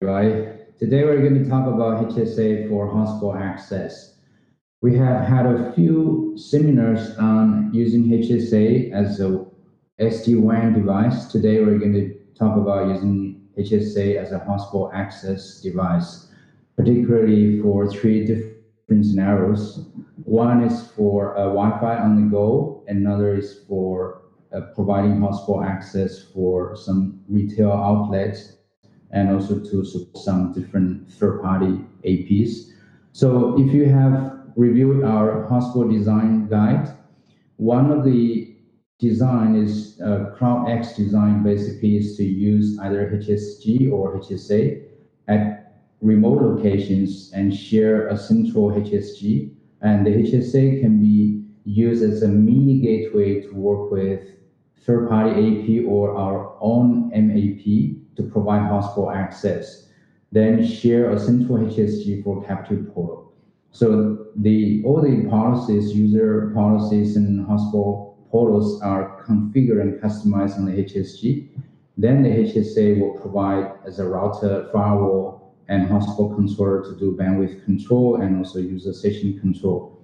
everybody. Today we're going to talk about HSA for HotSpot Access. We have had a few seminars on using HSA as a SD-WAN device. Today we're going to talk about using HSA as a HotSpot Access device, particularly for three different scenarios. One is for Wi-Fi on the go, another is for providing HotSpot access for some retail outlets, and also to support some different third-party APs. So if you have reviewed our HotSpot design guide, one of the design is cloudx design, basically is to use either HSG or HSA at remote locations and share a central HSG. And the HSA can be used as a mini gateway to work with third-party AP or our own MAP to provide HotSpot access, then share a central HSG for captive portal. So all the policies, user policies and HotSpot portals are configured and customized on the HSG. Then the HSA will provide as a router, firewall, and HotSpot controller to do bandwidth control and also user session control.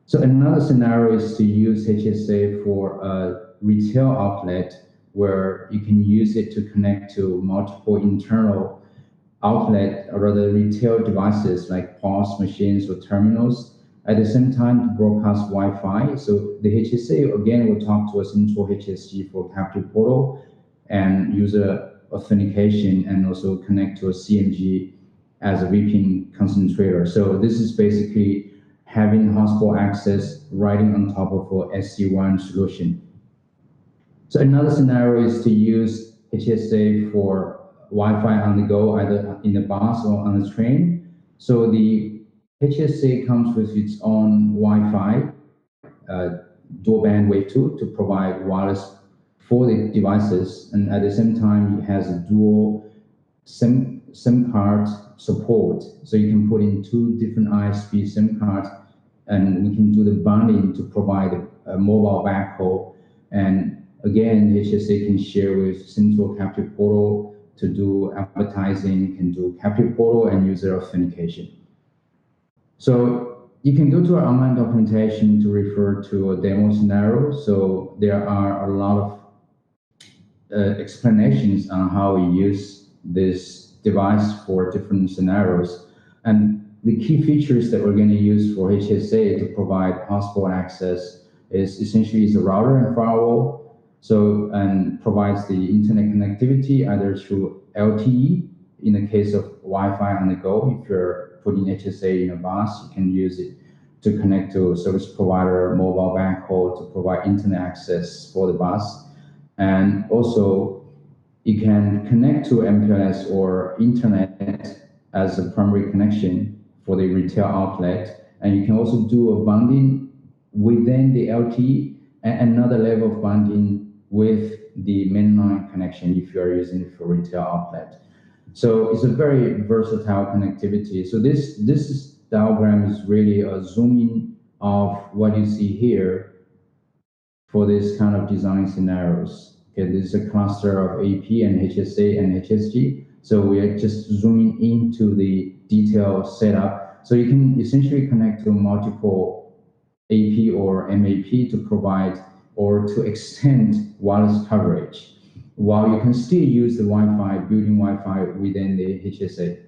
So another scenario is to use HSA for a retail outlet where you can use it to connect to multiple internal outlet or rather retail devices like POS machines or terminals at the same time to broadcast Wi-Fi. So the HSA again will talk to a central HSG for captive portal and user authentication and also connect to a CMG as a VPN concentrator. So this is basically having HotSpot access riding on top of a SD-WAN solution. So another scenario is to use HSA for Wi-Fi on the go, either in the bus or on the train. So the HSA comes with its own Wi-Fi dual band wave 2 to provide wireless for the devices, and at the same time it has a dual SIM card support. So you can put in two different ISP SIM cards, and we can do the bundling to provide a mobile backhaul. And again, HSA can share with central captive portal to do advertising, can do captive portal and user authentication. So you can go to our online documentation to refer to a demo scenario. So there are a lot of explanations on how we use this device for different scenarios. And the key features that we're going to use for HSA to provide HotSpot access is essentially is a router and firewall. So, and provides the internet connectivity either through LTE in the case of Wi-Fi on the go. If you're putting HSA in a bus, you can use it to connect to a service provider, mobile backhaul to provide internet access for the bus. And also you can connect to MPLS or internet as a primary connection for the retail outlet. And you can also do a bundling within the LTE and another level of bundling with the mainline connection if you are using it for retail outlet. So it's a very versatile connectivity. So this diagram is really a zooming of what you see here for this kind of design scenarios. Okay, this is a cluster of AP and HSA and HSG. So we are just zooming into the detailed setup. So you can essentially connect to multiple AP or MAP to provide or to extend wireless coverage, while you can still use the Wi-Fi, built-in Wi-Fi within the HSA.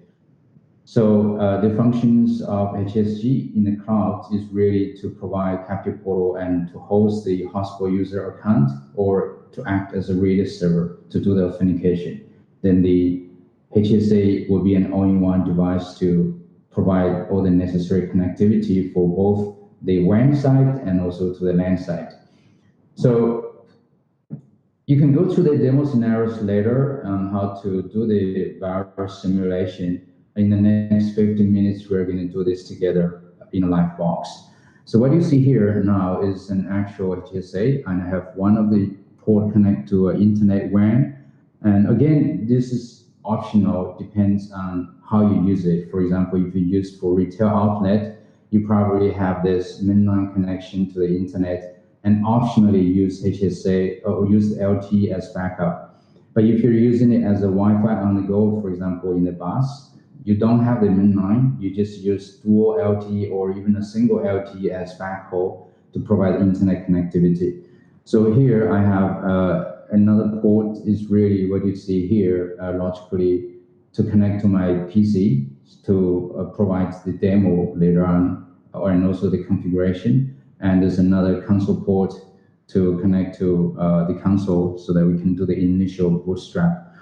So the functions of HSG in the cloud is really to provide captive portal and to host the HotSpot user account or to act as a relay server to do the authentication. Then the HSA will be an all-in-one device to provide all the necessary connectivity for both the WAN side and also to the LAN side. So you can go through the demo scenarios later on how to do the virus simulation. In the next 15 minutes, we're going to do this together in a live box. So what you see here now is an actual HSA, and I have one of the port connect to an internet WAN. And again, this is optional, depends on how you use it. For example, if you use for retail outlet, you probably have this mainline connection to the internet and optionally use HSA or use LTE as backup. But if you're using it as a Wi-Fi on the go, for example, in the bus, you don't have the main line. You just use dual LTE or even a single LTE as backhaul to provide internet connectivity. So here I have another port is really what you see here logically to connect to my PC to provide the demo later on, and also the configuration. And there's another console port to connect to the console so that we can do the initial bootstrap.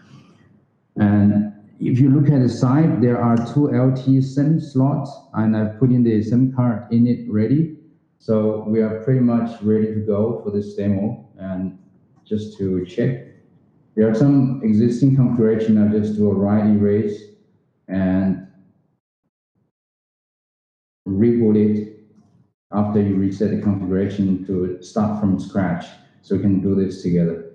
And if you look at the side, there are two LTE SIM slots, and I've put in the SIM card in it ready. So we are pretty much ready to go for this demo. And just to check, there are some existing configuration. I'll just do a write erase and reboot it after you reset the configuration to start from scratch. So we can do this together.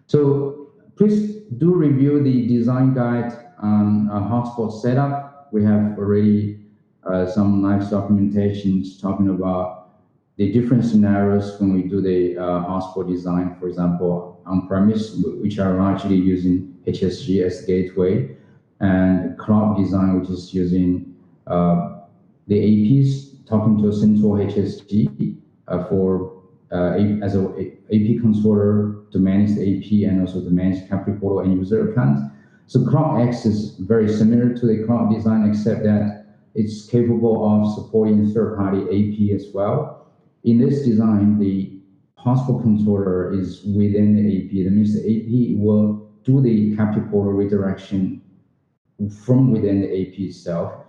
So please do review the design guide on hotspot setup. We have already some nice documentations talking about the different scenarios when we do the hotspot design, for example, on-premise, which are largely using HSG as the gateway, and cloud design, which is using the APs, talking to a central HSG as an AP controller to manage the AP and also to manage Capri portal and user account. So cloudx is very similar to the cloud design, except that it's capable of supporting third-party AP as well. In this design, the hotspot controller is within the AP. That means the AP will do the Capri portal redirection from within the AP itself.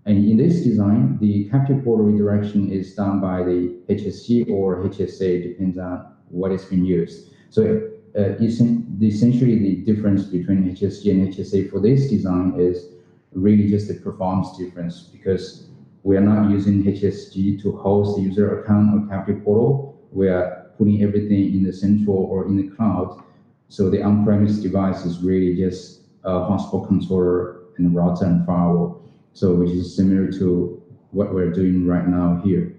And in this design, the Capri portal redirection is done by the HSG or HSA, depends on what is being used. So essentially the difference between HSG and HSA for this design is really just the performance difference, because we are not using HSG to host the user account or Capri portal. We are putting everything in the central or in the cloud. So the on-premise device is really just a hotspot controller and router and firewall. So which is similar to what we're doing right now here.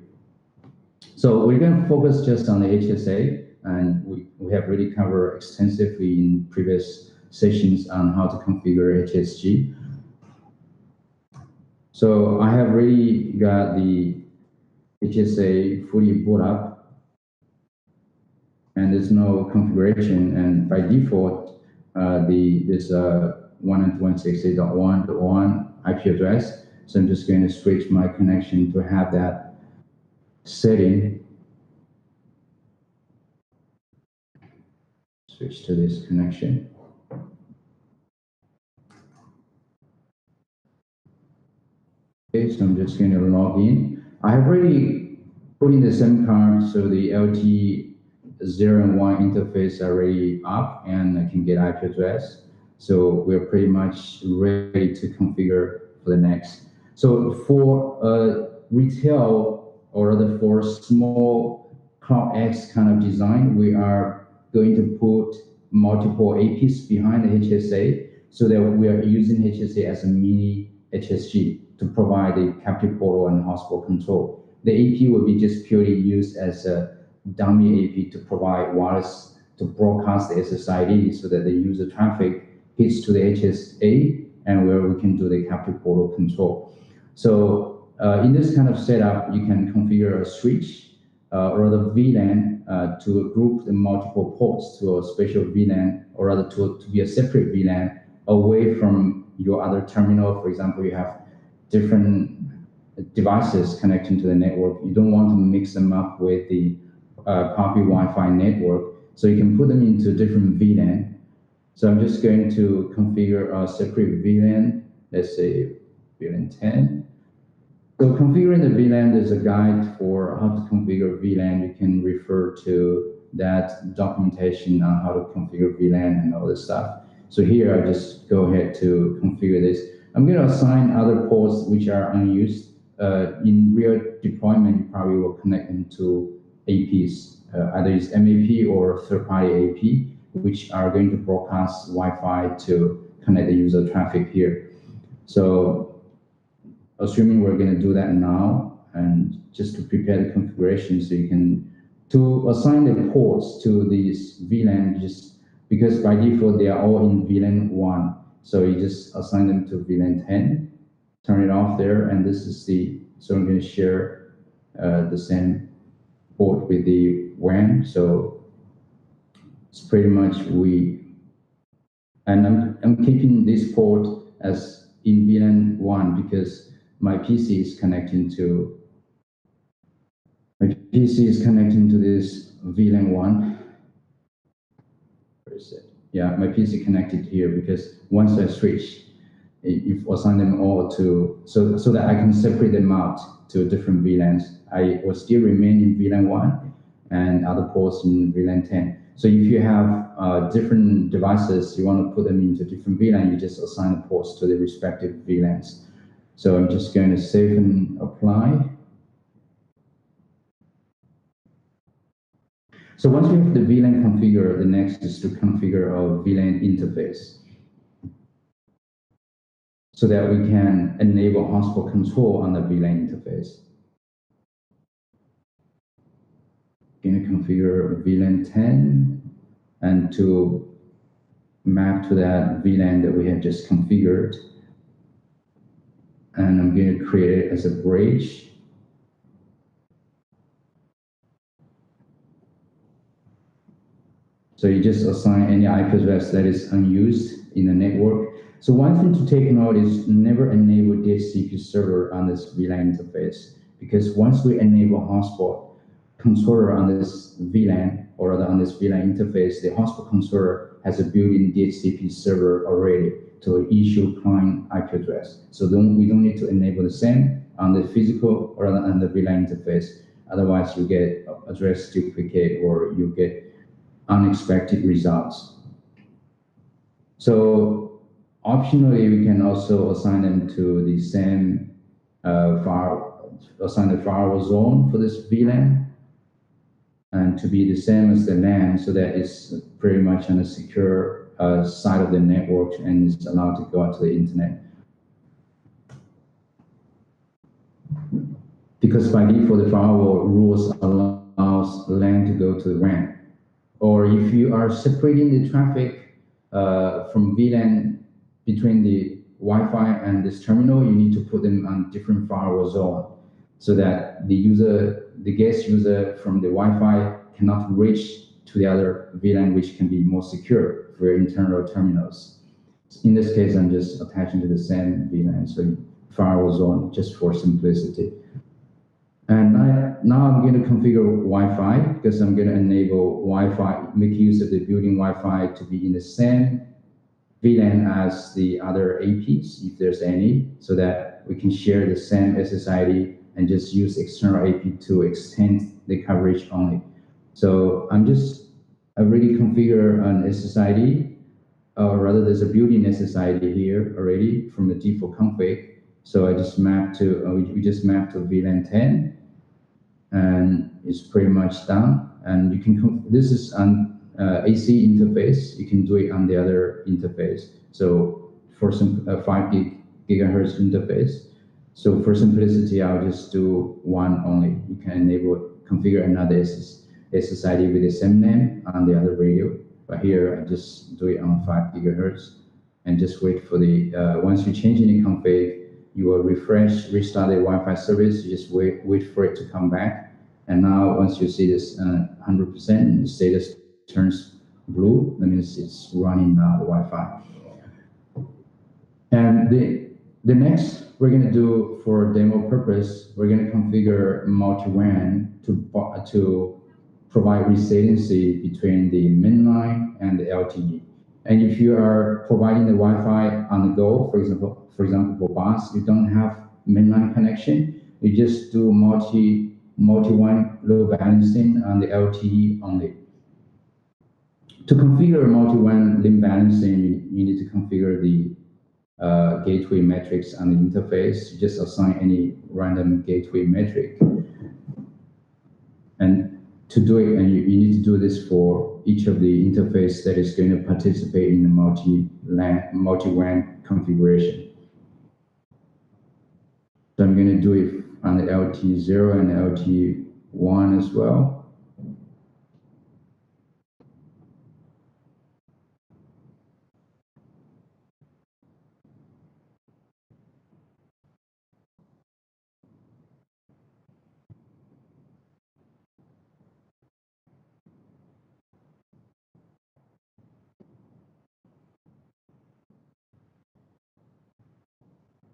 So we're going to focus just on the HSA, and we have really covered extensively in previous sessions on how to configure HSG. So I have really got the HSA fully boot up, and there's no configuration, and by default, this 192.168.1.1 IP address. So I'm just going to switch my connection to have that setting. Switch to this connection. Okay, so I'm just going to log in. I have already put in the SIM card, so the LTE 0 and 1 interface are already up, and I can get IP address. So we're pretty much ready to configure for the next. So for retail, or rather for small cloudx kind of design, we are going to put multiple APs behind the HSA, so that we are using HSA as a mini HSG to provide the Capri portal and hotspot control. The AP will be just purely used as a dummy AP to provide wireless to broadcast the SSID, so that the user traffic hits to the HSA, and where we can do the Capri portal control. So in this kind of setup, you can configure a switch or a VLAN to group the multiple ports to a special VLAN, or rather to be a separate VLAN away from your other terminal. For example, you have different devices connecting to the network. You don't want to mix them up with the copy Wi-Fi network, so you can put them into different VLAN. So I'm just going to configure a separate VLAN, let's say VLAN 10. So configuring the VLAN, there's a guide for how to configure VLAN. You can refer to that documentation on how to configure VLAN and all this stuff. So here I just go ahead to configure this. I'm going to assign other ports which are unused. In real deployment, you probably will connect them to APs, either it's MAP or third-party AP, which are going to broadcast Wi-Fi to connect the user traffic here. So assuming we're going to do that now, and just to prepare the configuration so you can to assign the ports to these VLAN, just because by default they are all in VLAN 1. So you just assign them to VLAN 10, turn it off there, and this is so I'm going to share the same port with the WAN. So it's pretty much and I'm keeping this port as in VLAN 1 because my PC is connecting to this VLAN 1. Where is it? Yeah, my PC connected here because once I switch, if assign them all to, so that I can separate them out to different VLANs. I will still remain in VLAN 1 and other ports in VLAN 10. So if you have different devices, you want to put them into different VLAN, you just assign the ports to the respective VLANs. So I'm just going to save and apply. So once we have the VLAN configured, the next is to configure our VLAN interface so that we can enable hotspot control on the VLAN interface. Going to configure VLAN 10 and to map to that VLAN that we have just configured. And I'm going to create it as a bridge. So you just assign any IP address that is unused in the network. So one thing to take note is never enable DHCP server on this VLAN interface, because once we enable hotspot controller on this VLAN or rather on this VLAN interface, the hotspot controller has a built-in DHCP server already to issue client IP address. So we don't need to enable the same on the physical or rather on the VLAN interface. Otherwise, you get address duplicate or you get unexpected results. So optionally, we can also assign them to the same assign the firewall zone for this VLAN and to be the same as the LAN, so that it's pretty much on a secure side of the network and is allowed to go out to the internet. Because by default, the firewall rules allows LAN to go to the WAN. Or if you are separating the traffic from VLAN between the Wi-Fi and this terminal, you need to put them on different firewall zone so that the guest user from the Wi-Fi cannot reach to the other VLAN, which can be more secure for internal terminals. In this case, I'm just attaching to the same VLAN, so firewall zone just for simplicity. And now I'm going to configure Wi-Fi because I'm going to enable Wi-Fi, make use of the built-in Wi-Fi to be in the same VLAN as the other APs, if there's any, so that we can share the same SSID and just use external AP to extend the coverage only. So I already configure an SSID, or rather there's a built-in SSID here already from the default config. So I just map to, we just map to VLAN 10. And it's pretty much done. And you can, this is an AC interface. You can do it on the other interface. So for some 5 gigahertz interface. So for simplicity, I'll just do one only. You can configure another SSID with the same name on the other radio. But here, I just do it on 5 gigahertz and just wait for the, once you change any config, you will restart the Wi-Fi service. You just wait for it to come back. And now, once you see this 100%, the status turns blue. That means it's running now, the Wi-Fi. And the next we're going to do for demo purpose, we're going to configure Multi-WAN to provide resiliency between the mainline and the LTE. And if you are providing the Wi-Fi on the go, for example, for bus, you don't have mainline connection, you just do multi-WAN load balancing on the LTE only. To configure multi-WAN link balancing, you need to configure the gateway metrics on the interface. You just assign any random gateway metric. And to do it, and you need to do this for each of the interface that is going to participate in the multi-WAN configuration. So I'm going to do it on the LT0 and LT1 as well.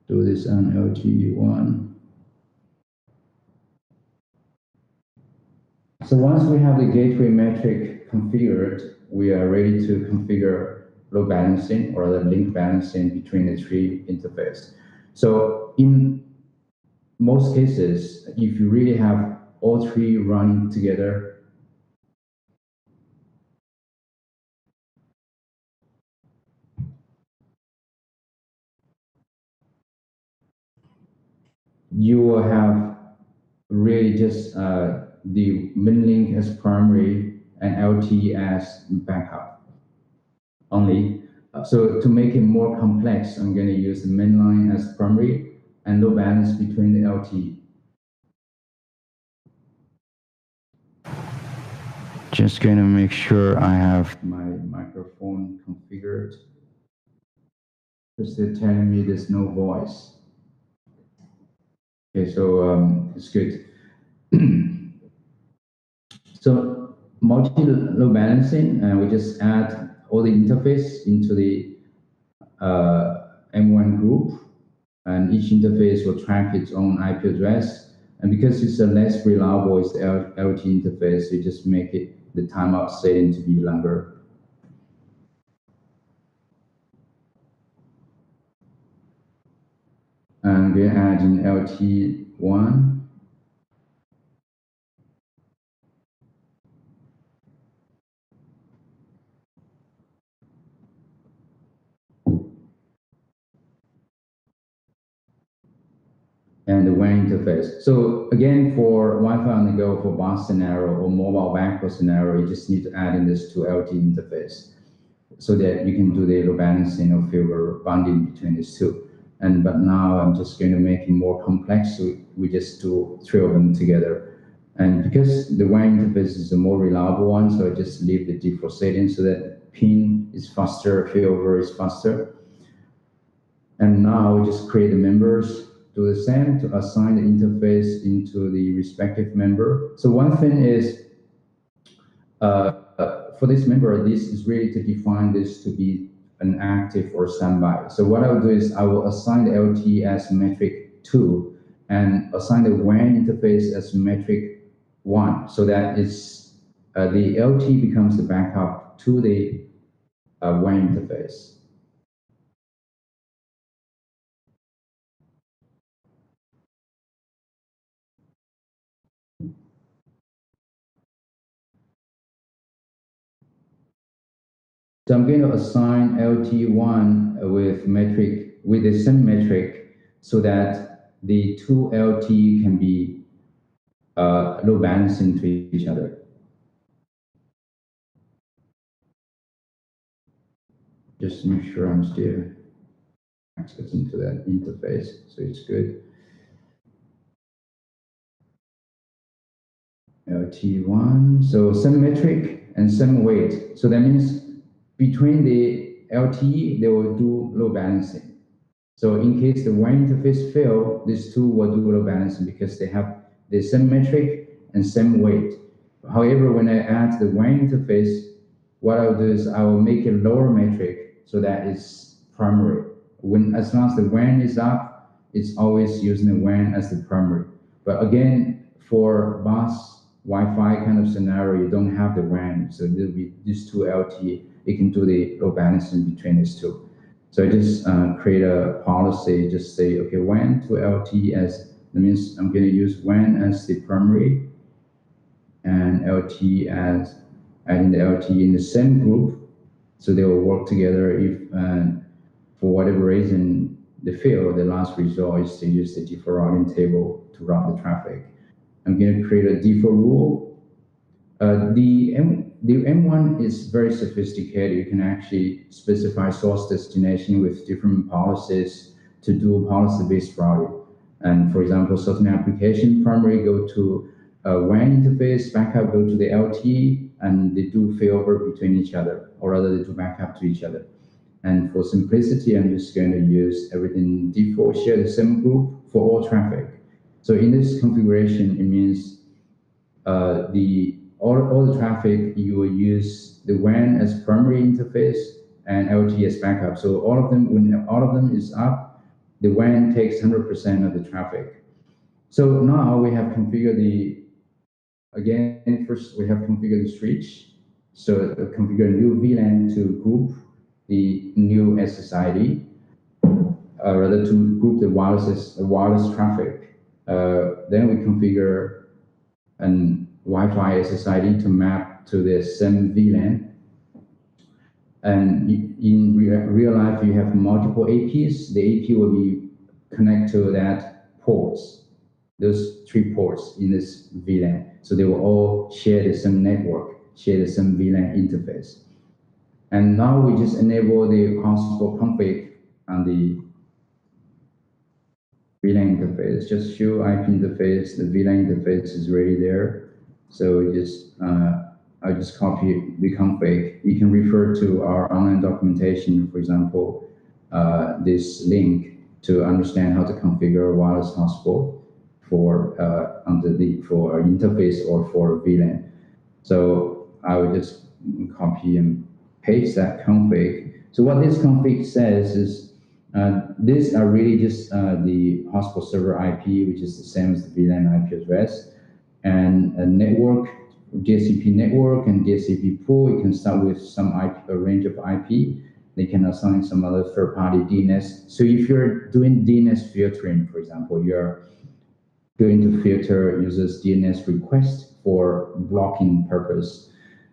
Do this on LT1. So once we have the gateway metric configured, we are ready to configure load balancing or the link balancing between the three interfaces. So in most cases, if you really have all three running together, you will have really just the main link as primary and LT as backup only. So to make it more complex, I'm going to use the main line as primary and load balance between the LT. Just going to make sure I have my microphone configured, because they're telling me there's no voice. Okay, so it's good. So multi-load balancing, we just add all the interface into the M1 group, and each interface will track its own IP address. And because it's a less reliable, it's the LT interface, you just make it the timeout setting to be longer. And we're adding LT1. And the WAN interface. So again, for Wi-Fi on the go, for bus scenario or mobile backhaul scenario, you just need to add in this to LT interface so that you can do the load balancing or failover bonding between these two. But now I'm just going to make it more complex, so we just do three of them together. And because the WAN interface is the more reliable one, so I just leave the default setting so that ping is faster, failover is faster. And now we just create the members, do the same to assign the interface into the respective member. So one thing is, for this member, this is really to define this to be an active or standby. So what I will do is I will assign the LT as metric 2 and assign the WAN interface as metric 1, so that it's the LT becomes the backup to the WAN interface. So I'm going to assign LT1 with the same metric so that the two LT can be load balancing to each other. Just make sure I'm still accessing to that interface, so it's good. LT1, so same metric and same weight. So that means between the LTE, they will do load balancing. So in case the WAN interface fail, these two will do load balancing because they have the same metric and same weight. However, when I add the WAN interface, what I'll do is I will make a lower metric so that it's primary. As long as the WAN is up, it's always using the WAN as the primary. But again, for bus Wi-Fi kind of scenario, you don't have the WAN, so there'll be these two LTE. You can do the load balancing between these two. So I just create a policy, just say, okay, WAN to LTE that means I'm going to use WAN as the primary and LTE as adding the LTE in the same group, so they will work together. If for whatever reason they fail, the last resort is to use the default routing table to route the traffic. I'm going to create a default rule. The M1 is very sophisticated. You can actually specify source destination with different policies to do policy-based routing. And for example, certain application primary go to a WAN interface, backup go to the LTE, and they do failover between each other, or rather they do backup to each other. And for simplicity, I'm just going to use everything default, share the same group for all traffic. So in this configuration, it means all the traffic, you will use the WAN as primary interface and LTE as backup. So all of them, when all of them is up, the WAN takes 100% of the traffic. So now we have configured first we have configured the switch. So configure a new VLAN to group the new SSID, rather to group the wireless traffic. Then we configure an Wi-Fi SSID to map to the same VLAN. And in real life, you have multiple APs. The AP will be connect to that ports, those 3 ports in this VLAN. So they will all share the same network, share the same VLAN interface. And now we just enable the HotSpot config on the VLAN interface. Just show IP interface. The VLAN interface is already there. So we just I just copy the config. You can refer to our online documentation, for example, this link to understand how to configure wireless hotspot for for interface or for VLAN. So I would just copy and paste that config. So what this config says is these are really just the hotspot server IP, which is the same as the VLAN IP address, and a network, DHCP network and DHCP pool. You can start with some IP, a range of IP. They can assign some other third-party DNS. So if you're doing DNS filtering, for example, you're going to filter users' DNS request for blocking purpose,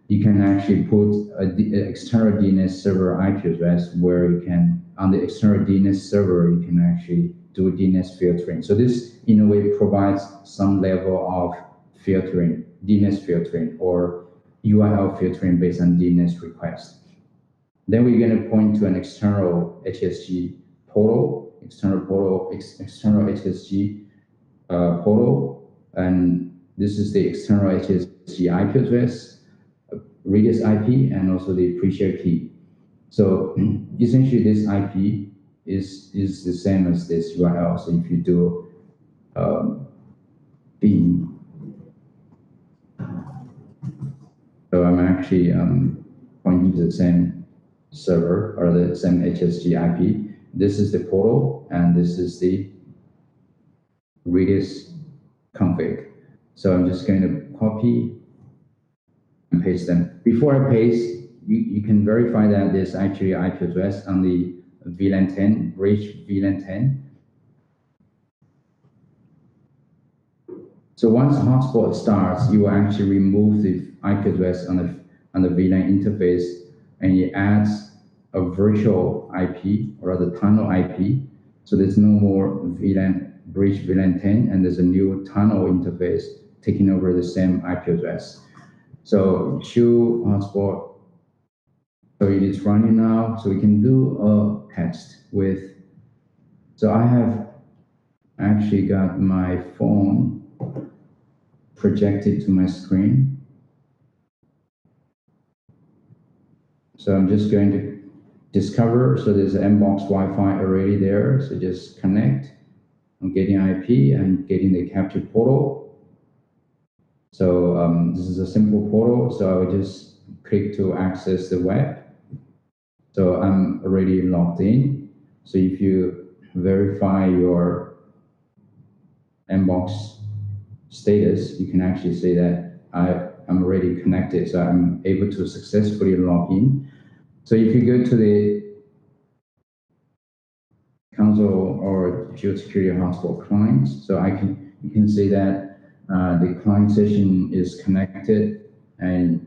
you can actually put an external DNS server IP address where you can, on the external DNS server, you can actually do DNS filtering. So this, in a way, provides some level of filtering, DNS filtering, or URL filtering based on DNS request. Then we're going to point to an external HSG portal, external HSG portal, and this is the external HSG IP address, radius IP, and also the pre-share key. So essentially, this IP is the same as this URL. So if you do beam, so I'm actually pointing to the same server or the same HSG IP. This is the portal, and this is the radius config. So I'm just going to copy and paste them. Before I paste, you can verify that there's actually IP address on the VLAN 10, bridge VLAN 10. So once the hotspot starts, you will actually remove the IP address on the VLAN interface, and it adds a virtual IP or the tunnel IP. So there's no more VLAN bridge VLAN 10, and there's a new tunnel interface taking over the same IP address. So show hotspot. So it is running now. So we can do a test with. So I have actually got my phone projected to my screen. So I'm just going to discover. So there's an mbox Wi-Fi already there. So just connect. I'm getting IP and getting the capture portal. So this is a simple portal. So I will just click to access the web. So I'm already logged in. So if you verify your mbox status, you can actually say that I'm already connected. So I'm able to successfully log in. So if you go to the console or GeoSecurity hotspot clients, so you can see that the client session is connected, and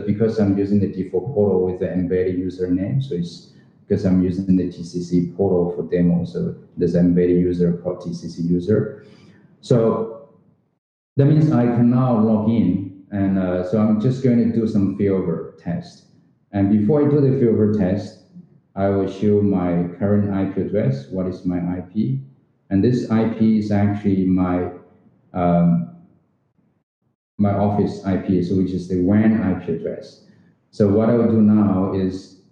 because I'm using the default portal with the embedded username, so it's because I'm using the TCC portal for demo, so there's an embedded user called TCC user. So that means I can now log in, and so I'm just going to do some failover test. And before I do the failover test, I will show my current IP address. What is my IP? And this IP is actually my my office IP, so which is the WAN IP address. So what I will do now is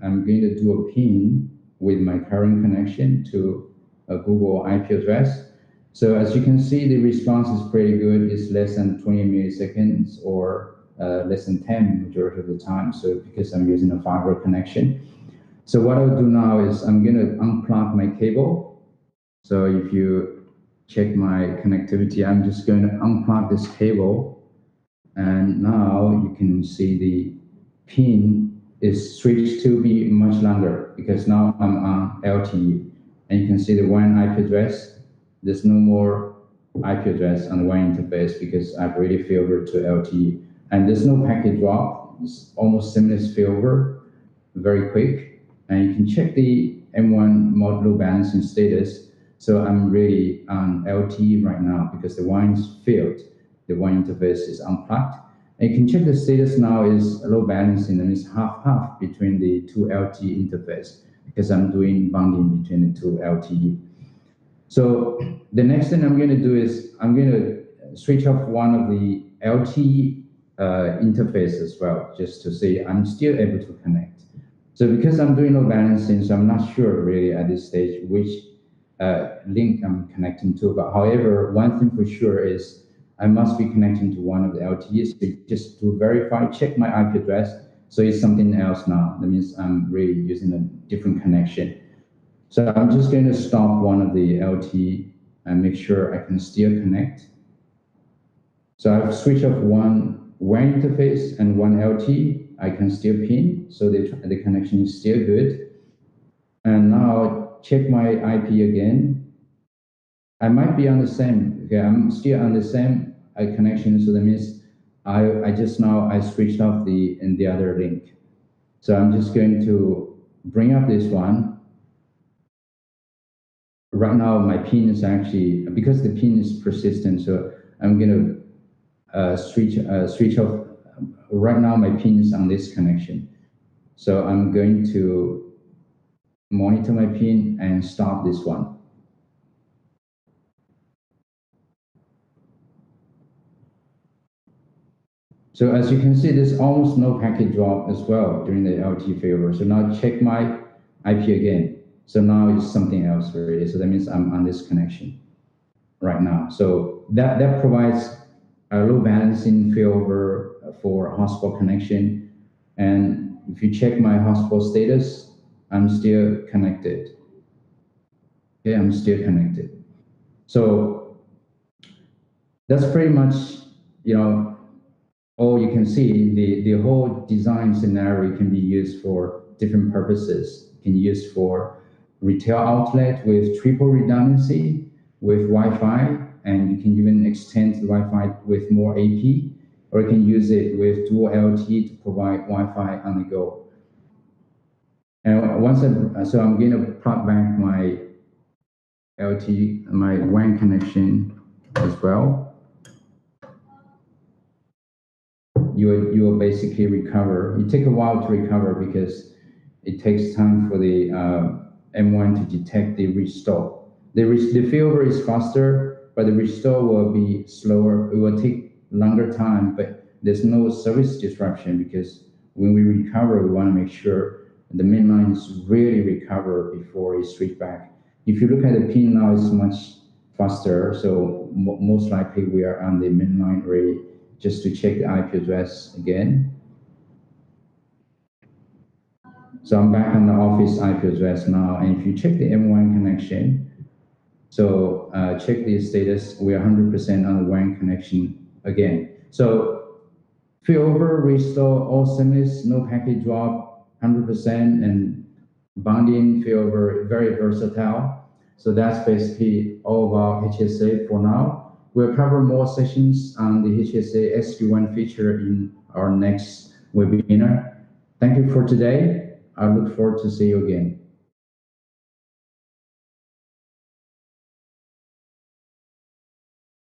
I'm going to do a ping with my current connection to a Google IP address. So as you can see, the response is pretty good. It's less than 20 milliseconds or less than 10 majority of the time. So because I'm using a fiber connection. So what I'll do now is I'm going to unplug my cable. So if you check my connectivity, I'm just going to unplug this cable. And now you can see the pin is switched to be much longer because now I'm on LTE. And you can see the WAN IP address. There's no more IP address on the WAN interface because I've already failover to LTE. And there's no packet drop. It's almost seamless failover, very quick. And you can check the M1 load balancing status. So I'm really on LTE right now because the WAN is failed. The WAN interface is unplugged. And you can check the status now is load balancing, and it's half-half between the two LTE interface because I'm doing bonding between the two LTE. So the next thing I'm going to do is I'm going to switch off one of the LTE interface as well, just to see I'm still able to connect. So because I'm doing load balancing, so I'm not sure really at this stage which link I'm connecting to. But however, one thing for sure is I must be connecting to one of the LTEs. So just to verify, check my IP address. So it's something else now. That means I'm really using a different connection. So I'm just going to stop one of the LTE and make sure I can still connect. So I've switched off one WAN interface and one LTE. I can still pin, so the connection is still good. And now check my IP again. I might be on the same, okay, I'm still on the same connection, so that means I switched off the other link. So I'm just going to bring up this one. Right now my pin is actually, because the pin is persistent, so I'm going to switch off. Right now my pin is on this connection. So I'm going to monitor my pin and stop this one. So as you can see, there's almost no packet drop as well during the LTE failover. So now check my IP again. So now it's something else already. So that means I'm on this connection right now. So that provides a load balancing failover for hotspot connection. And if you check my hotspot status, I'm still connected. Okay, I'm still connected. So that's pretty much, all you can see. The whole design scenario can be used for different purposes. You can use for retail outlet with triple redundancy with Wi-Fi, and you can even extend the Wi-Fi with more AP, or you can use it with dual LTE to provide Wi-Fi on the go. And so I'm going to plug back my LTE, my WAN connection as well. You will basically recover. It takes a while to recover because it takes time for the M1 to detect the restore. The failover is faster, but the restore will be slower. It will take longer time, but there's no service disruption because when we recover, we want to make sure the mainline is really recover before it switch back. If you look at the pin now, it's much faster. So most likely we are on the mainline already. Just to check the IP address again. So I'm back on the office IP address now, and if you check the M1 connection, so check the status, we are 100% on the WAN connection again. So failover, restore, all seamless, no packet drop, 100%, and bonding failover, very versatile. So that's basically all about HSA for now. We'll cover more sessions on the HSA SD-WAN feature in our next webinar. Thank you for today. I look forward to see you again.